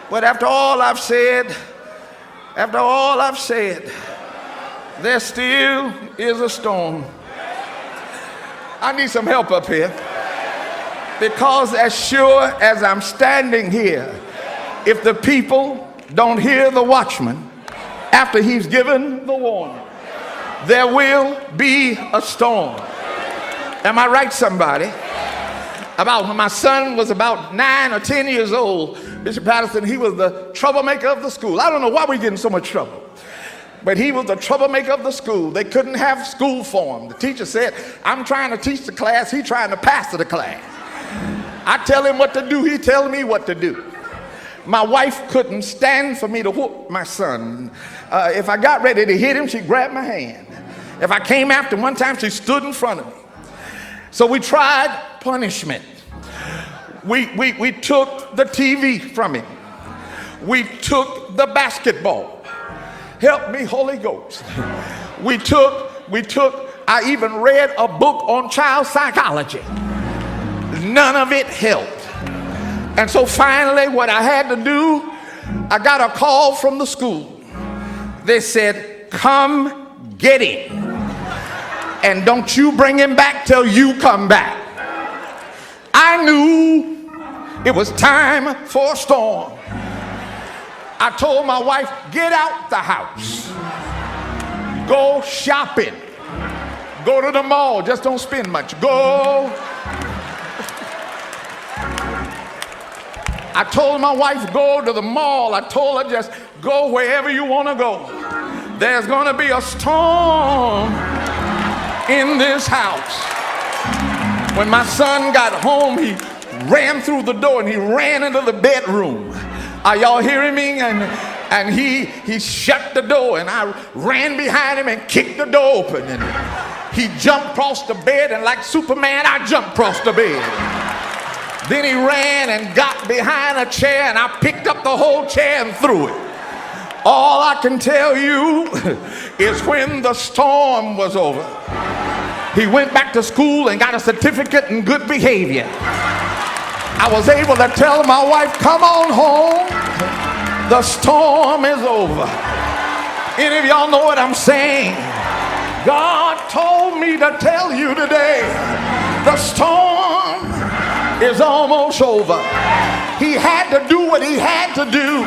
But after all I've said, there still is a storm. I need some help up here. Because as sure as I'm standing here, if the people don't hear the watchman after he's given the warning, there will be a storm. Am I right, somebody? About when my son was about 9 or 10 years old, Bishop Patterson, he was the troublemaker of the school. I don't know why we get in so much trouble, but he was the troublemaker of the school. They couldn't have school for him. The teacher said, I'm trying to teach the class, he's trying to pastor the class. I tell him what to do, he tells me what to do. My wife couldn't stand for me to whoop my son. If I got ready to hit him, she'd grab my hand. If I came after him one time, she stood in front of me. So we tried punishment. We took the TV from him. We took the basketball. Help me, Holy Ghost. I even read a book on child psychology. None of it helped. And so finally what I had to do, I got a call from the school. They said, come get him. And don't you bring him back till you come back. I knew it was time for a storm. I told my wife, get out the house. Go shopping. Go to the mall. Just don't spend much. Go. I told my wife, go to the mall. I told her, just go wherever you want to go. There's going to be a storm in this house. When my son got home, he ran through the door and he ran into the bedroom. Are y'all hearing me? And he shut the door, and I ran behind him and kicked the door open. And he jumped across the bed, and like Superman, I jumped across the bed. Then he ran and got behind a chair, and I picked up the whole chair and threw it. All I can tell you is when the storm was over, he went back to school and got a certificate in good behavior. I was able to tell my wife, come on home, the storm is over. Any of y'all know what I'm saying? God told me to tell you today, the storm is almost over. He had to do what he had to do.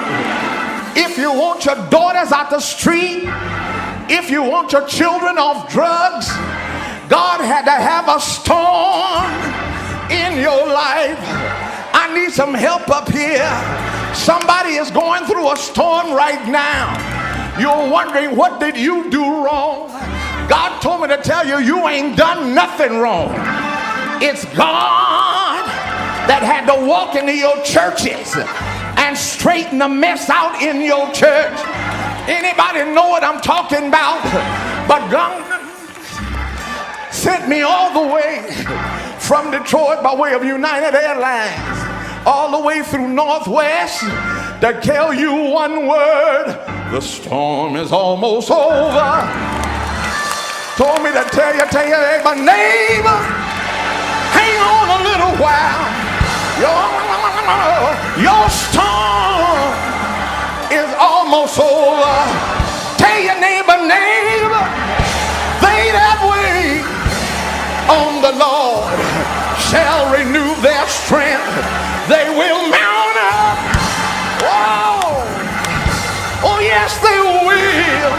If you want your daughters out the street, if you want your children off drugs, God had to have a storm in your life. I need some help up here. Somebody is going through a storm right now. You're wondering, what did you do wrong? God told me to tell you, you ain't done nothing wrong. It's God that had to walk into your churches and straighten the mess out in your church. Anybody know what I'm talking about? But God sent me all the way from Detroit by way of United Airlines, all the way through Northwest to tell you one word: the storm is almost over. Told me to tell you, hey, my neighbor, hang on a little while. Your storm is almost over. Tell your neighbor, they that wait on the Lord shall renew their strength. They will mount up. Oh yes, they will.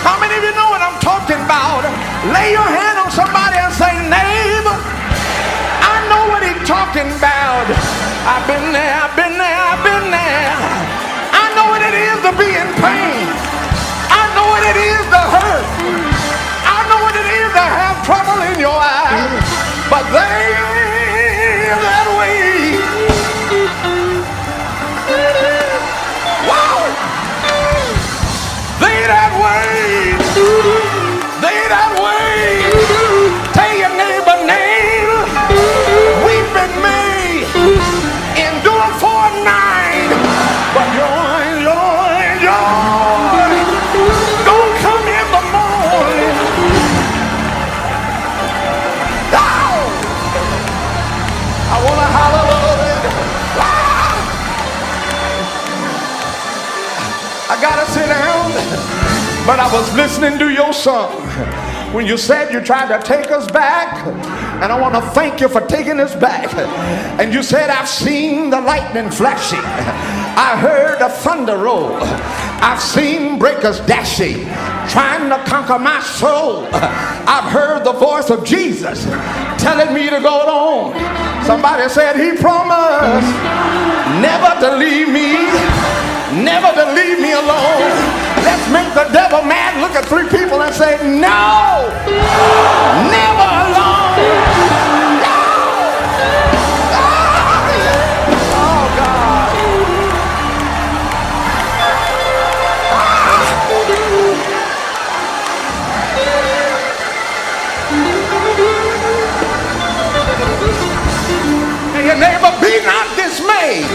How many of you know what I'm talking about? Lay your hand on somebody and say, neighbor, I know what he's talking about. I've been there, I've been there, I've been there. I know what it is to be in pain. I know what it is to hurt. I know what it is to have trouble in your eyes. But they that wait. Wow! They that wait. They that wait. Tell your neighbor, weeping may endure for a night, but joy don't come in the morning. Oh! But I was listening to your song when you said you tried to take us back, and I want to thank you for taking us back. And you said, I've seen the lightning flashing, I heard the thunder roll, I've seen breakers dashing, trying to conquer my soul. I've heard the voice of Jesus telling me to go on. Somebody said he promised never to leave me, never to leave me alone. Let's make the devil mad. Look at three people and say, no, never alone. No. Oh, God. Hey, your neighbor, be not dismayed.